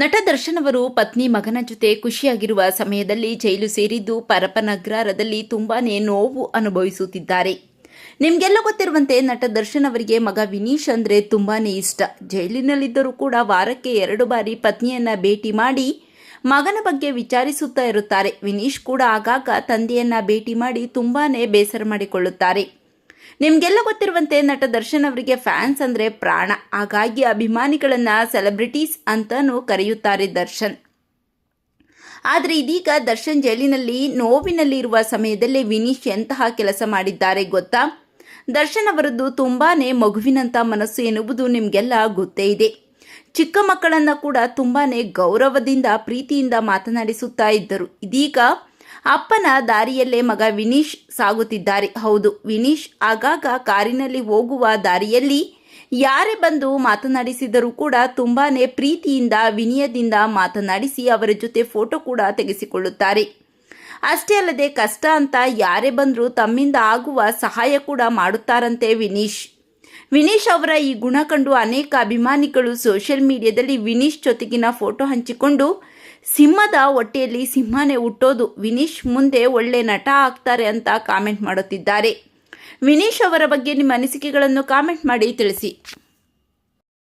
ನಟ ದರ್ಶನ್ ಅವರು ಪತ್ನಿ ಮಗನ ಜೊತೆ ಖುಷಿಯಾಗಿರುವ ಸಮಯದಲ್ಲಿ ಜೈಲು ಸೇರಿದ್ದು ಪರಪನಗ್ರಹಾರದಲ್ಲಿ ತುಂಬಾನೇ ನೋವು ಅನುಭವಿಸುತ್ತಿದ್ದಾರೆ. ನಿಮಗೆಲ್ಲ ಗೊತ್ತಿರುವಂತೆ ನಟ ದರ್ಶನ್ ಅವರಿಗೆ ಮಗ ವಿನೀಶ್ ಅಂದ್ರೆ ತುಂಬಾನೇ ಇಷ್ಟ. ಜೈಲಿನಲ್ಲಿದ್ದರೂ ಕೂಡ ವಾರಕ್ಕೆ 2 ಬಾರಿ ಪತ್ನಿಯನ್ನ ಭೇಟಿ ಮಾಡಿ ಮಗನ ಬಗ್ಗೆ ವಿಚಾರಿಸುತ್ತಾ ಇರುತ್ತಾರೆ. ವಿನೀಶ್ ಕೂಡ ಆಗಾಗ ತಂದೆಯನ್ನ ಭೇಟಿ ಮಾಡಿ ತುಂಬಾನೇ ಬೇಸರ ಮಾಡಿಕೊಳ್ಳುತ್ತಾರೆ. ನಿಮಗೆಲ್ಲ ಗೊತ್ತಿರುವಂತೆ ನಟ ದರ್ಶನ್ ಅವರಿಗೆ ಫ್ಯಾನ್ಸ್ ಅಂದರೆ ಪ್ರಾಣ. ಹಾಗಾಗಿ ಅಭಿಮಾನಿಗಳನ್ನು ಸೆಲೆಬ್ರಿಟೀಸ್ ಅಂತಲೂ ಕರೆಯುತ್ತಾರೆ ದರ್ಶನ್. ಆದರೆ ಇದೀಗ ದರ್ಶನ್ ಜೈಲಿನಲ್ಲಿ ನೋವಿನಲ್ಲಿರುವ ಸಮಯದಲ್ಲಿ ವಿನೀಶ್ ಎಂತಹ ಕೆಲಸ ಮಾಡಿದ್ದಾರೆ ಗೊತ್ತಾ? ದರ್ಶನ್ ಅವರದ್ದು ತುಂಬಾನೇ ಮಗುವಿನಂಥ ಮನಸ್ಸು ಎನ್ನುವುದು ನಿಮಗೆಲ್ಲ ಗೊತ್ತೇ ಇದೆ. ಚಿಕ್ಕ ಮಕ್ಕಳನ್ನು ಕೂಡ ತುಂಬಾನೇ ಗೌರವದಿಂದ ಪ್ರೀತಿಯಿಂದ ಮಾತನಾಡಿಸುತ್ತಾ ಇದ್ದರು. ಇದೀಗ ಅಪ್ಪನ ದಾರಿಯಲ್ಲೇ ಮಗ ವಿನೀಶ್ ಸಾಗುತ್ತಿದ್ದಾರೆ. ಹೌದು, ವಿನೀಶ್ ಆಗಾಗ ಕಾರಿನಲ್ಲಿ ಹೋಗುವ ದಾರಿಯಲ್ಲಿ ಯಾರೇ ಬಂದು ಮಾತನಾಡಿಸಿದರೂ ಕೂಡ ತುಂಬಾನೇ ಪ್ರೀತಿಯಿಂದ ವಿನಯದಿಂದ ಮಾತನಾಡಿಸಿ ಅವರ ಜೊತೆ ಫೋಟೋ ಕೂಡ ತೆಗೆಸಿಕೊಳ್ಳುತ್ತಾರೆ. ಅಷ್ಟೇ ಅಲ್ಲದೆ ಕಷ್ಟ ಅಂತ ಯಾರೇ ಬಂದರೂ ತಮ್ಮಿಂದ ಆಗುವ ಸಹಾಯ ಕೂಡ ಮಾಡುತ್ತಾರಂತೆ ವಿನೀಶ್ ಅವರ ಈ ಗುಣ ಕಂಡು ಅನೇಕ ಅಭಿಮಾನಿಗಳು ಸೋಷಿಯಲ್ ಮೀಡಿಯಾದಲ್ಲಿ ವಿನೀಶ್ ಜೊತೆಗಿನ ಫೋಟೋ ಹಂಚಿಕೊಂಡು ಸಿಂಹದ ಹೊಟ್ಟೆಯಲ್ಲಿ ಸಿಂಹನೇ ಹುಟ್ಟೋದು, ವಿನೀಶ್ ಮುಂದೆ ಒಳ್ಳೆ ನಟ ಆಗ್ತಾರೆ ಅಂತ ಕಾಮೆಂಟ್ ಮಾಡುತ್ತಿದ್ದಾರೆ. ವಿನೀಶ್ ಅವರ ಬಗ್ಗೆ ನಿಮ್ಮ ಅನಿಸಿಕೆಗಳನ್ನು ಕಾಮೆಂಟ್ ಮಾಡಿ ತಿಳಿಸಿ.